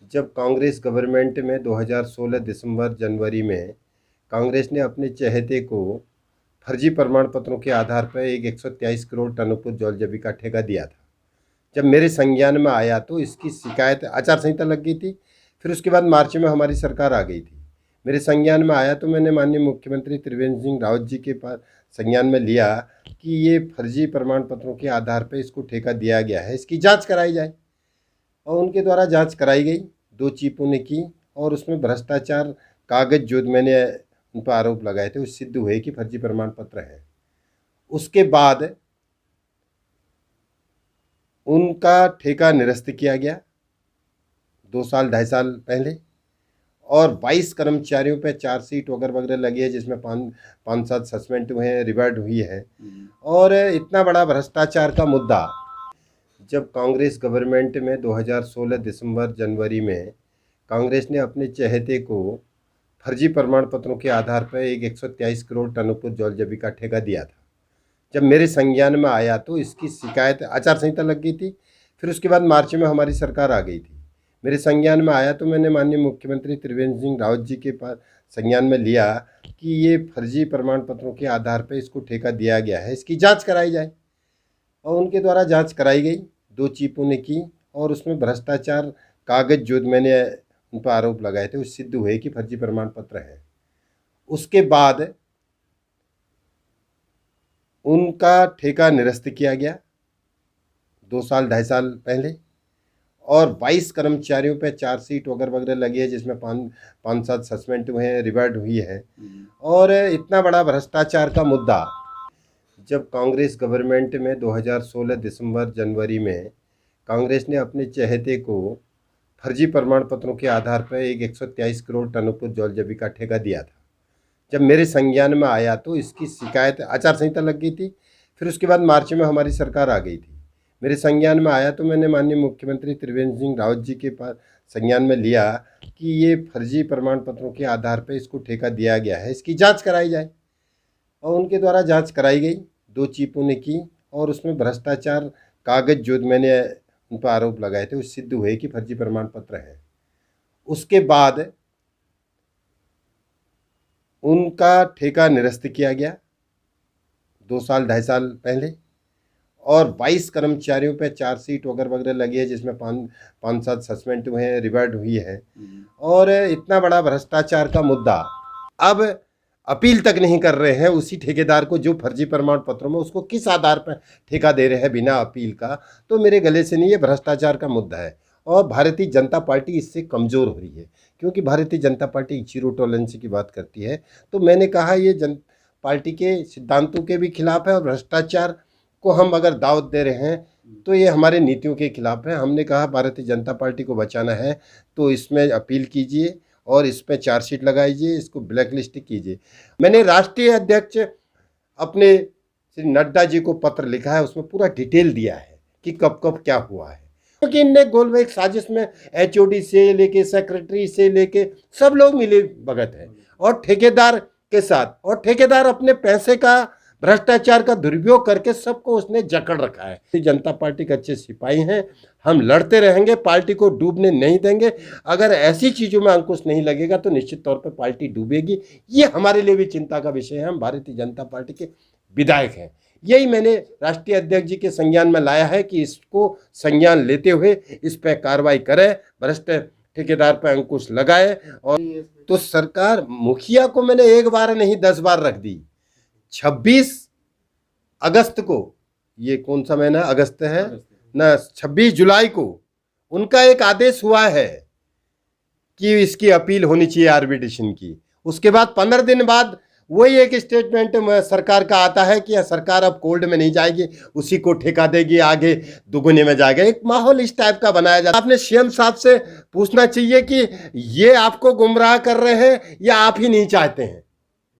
जब कांग्रेस गवर्नमेंट में 2016 दिसंबर जनवरी में कांग्रेस ने अपने चहेते को फर्जी प्रमाण पत्रों के आधार पर एक 123 करोड़ टन उपज जौल जबी का ठेका दिया था। जब मेरे संज्ञान में आया तो इसकी शिकायत आचार संहिता लग गई थी। फिर उसके बाद मार्च में हमारी सरकार आ गई थी। मेरे संज्ञान में आया तो मैंने माननीय मुख्यमंत्री त्रिवेंद्र सिंह रावत जी के पास संज्ञान में लिया कि ये फर्जी प्रमाण पत्रों के आधार पर इसको ठेका दिया गया है, इसकी जांच कराई जाए। और उनके द्वारा जांच कराई गई, 2 चीफों ने की और उसमें भ्रष्टाचार कागज जो मैंने उन पर आरोप लगाए थे वो सिद्ध हुए कि फर्जी प्रमाण पत्र है। उसके बाद उनका ठेका निरस्त किया गया 2 साल 2.5 साल पहले, और 22 कर्मचारियों पे चार्जशीट वगैरह वगैरह लगी है, जिसमें 5-7 सस्पेंड हुए हैं, रिवर्ड हुई है। और इतना बड़ा भ्रष्टाचार का मुद्दा जब कांग्रेस गवर्नमेंट में 2016 दिसंबर जनवरी में कांग्रेस ने अपने चहेते को फर्जी प्रमाण पत्रों के आधार पर एक 123 करोड़ टन उपज जौल जबी का ठेका दिया था। जब मेरे संज्ञान में आया तो इसकी शिकायत आचार संहिता लग गई थी। फिर उसके बाद मार्च में हमारी सरकार आ गई थी। मेरे संज्ञान में आया तो मैंने माननीय मुख्यमंत्री त्रिवेंद्र सिंह रावत जी के पास संज्ञान में लिया कि ये फर्जी प्रमाण पत्रों के आधार पर इसको ठेका दिया गया है, इसकी जांच कराई जाए। और उनके द्वारा जांच कराई गई, 2 चीफों ने की और उसमें भ्रष्टाचार कागज जो मैंने उन पर आरोप लगाए थे वो सिद्ध हुए कि फर्जी प्रमाण पत्र है। उसके बाद उनका ठेका निरस्त किया गया 2 साल 2.5 साल पहले, और 22 कर्मचारियों पे चार्जशीट वगैरह वगैरह लगी है, जिसमें 5-7 सस्पेंड हुए हैं, रिवर्ड हुई है। और इतना बड़ा भ्रष्टाचार का मुद्दा जब कांग्रेस गवर्नमेंट में 2016 दिसंबर जनवरी में कांग्रेस ने अपने चहेते को फर्जी प्रमाण पत्रों के आधार पर एक 123 करोड़ टन उपज जौल जबी का ठेका दिया था। जब मेरे संज्ञान में आया तो इसकी शिकायत आचार संहिता लग गई थी। फिर उसके बाद मार्च में हमारी सरकार आ गई थी। मेरे संज्ञान में आया तो मैंने माननीय मुख्यमंत्री त्रिवेंद्र सिंह रावत जी के पास संज्ञान में लिया कि ये फर्जी प्रमाण पत्रों के आधार पर इसको ठेका दिया गया है, इसकी जांच कराई जाए। और उनके द्वारा जांच कराई गई, 2 चीफों ने की और उसमें भ्रष्टाचार कागज जो मैंने उन पर आरोप लगाए थे वो सिद्ध हुए कि फर्जी प्रमाण पत्र है। उसके बाद उनका ठेका निरस्त किया गया 2 साल 2.5 साल पहले, और 22 कर्मचारियों पे चार्जशीट वगैरह वगैरह लगी है, जिसमें 5-7 सस्पेंड हुए हैं, रिवर्ड हुई है। और इतना बड़ा भ्रष्टाचार का मुद्दा अब अपील तक नहीं कर रहे हैं उसी ठेकेदार को जो फर्जी प्रमाण पत्रों में उसको किस आधार पर ठेका दे रहे हैं बिना अपील का। तो मेरे गले से नहीं, ये भ्रष्टाचार का मुद्दा है और भारतीय जनता पार्टी इससे कमज़ोर हो रही है, क्योंकि Bharatiya Janata party zero tolerance की बात करती है। तो मैंने कहा ये पार्टी के सिद्धांतों के भी खिलाफ है, और भ्रष्टाचार को हम अगर दावत दे रहे हैं तो ये हमारे नीतियों के खिलाफ है। हमने कहा भारतीय जनता पार्टी को बचाना है तो इसमें अपील कीजिए और इस पर चार्जशीट लगाइए, इसको ब्लैक लिस्ट कीजिए। मैंने राष्ट्रीय अध्यक्ष अपने श्री नड्डा जी को पत्र लिखा है, उसमें पूरा डिटेल दिया है कि कब कब क्या हुआ है, क्योंकि इनने गोलमेज एक साजिश में HOD से लेके सेक्रेटरी से लेके सब लोग मिले भगत है और ठेकेदार के साथ, और ठेकेदार अपने पैसे का भ्रष्टाचार का दुरुपयोग करके सबको उसने जकड़ रखा है। जनता पार्टी के अच्छे सिपाही हैं, हम लड़ते रहेंगे, पार्टी को डूबने नहीं देंगे। अगर ऐसी चीज़ों में अंकुश नहीं लगेगा तो निश्चित तौर पर पार्टी डूबेगी। ये हमारे लिए भी चिंता का विषय है। हम भारतीय जनता पार्टी के विधायक हैं। यही मैंने राष्ट्रीय अध्यक्ष जी के संज्ञान में लाया है कि इसको संज्ञान लेते हुए इस पर कार्रवाई करे, भ्रष्ट ठेकेदार पर अंकुश लगाए। और तो सरकार मुखिया को मैंने 1 बार नहीं 10 बार रख दी। 26 अगस्त को, ये कौन सा महीना अगस्त है ना, 26 जुलाई को उनका एक आदेश हुआ है कि इसकी अपील होनी चाहिए आर्बिट्रेशन की। उसके बाद 15 दिन बाद वही एक स्टेटमेंट सरकार का आता है कि सरकार अब कोर्ट में नहीं जाएगी, उसी को ठेका देगी, आगे दुगुने में जाएगा। एक माहौल इस टाइप का बनाया जाता है। आपने CM साहब से पूछना चाहिए कि ये आपको गुमराह कर रहे हैं या आप ही नहीं चाहते हैं।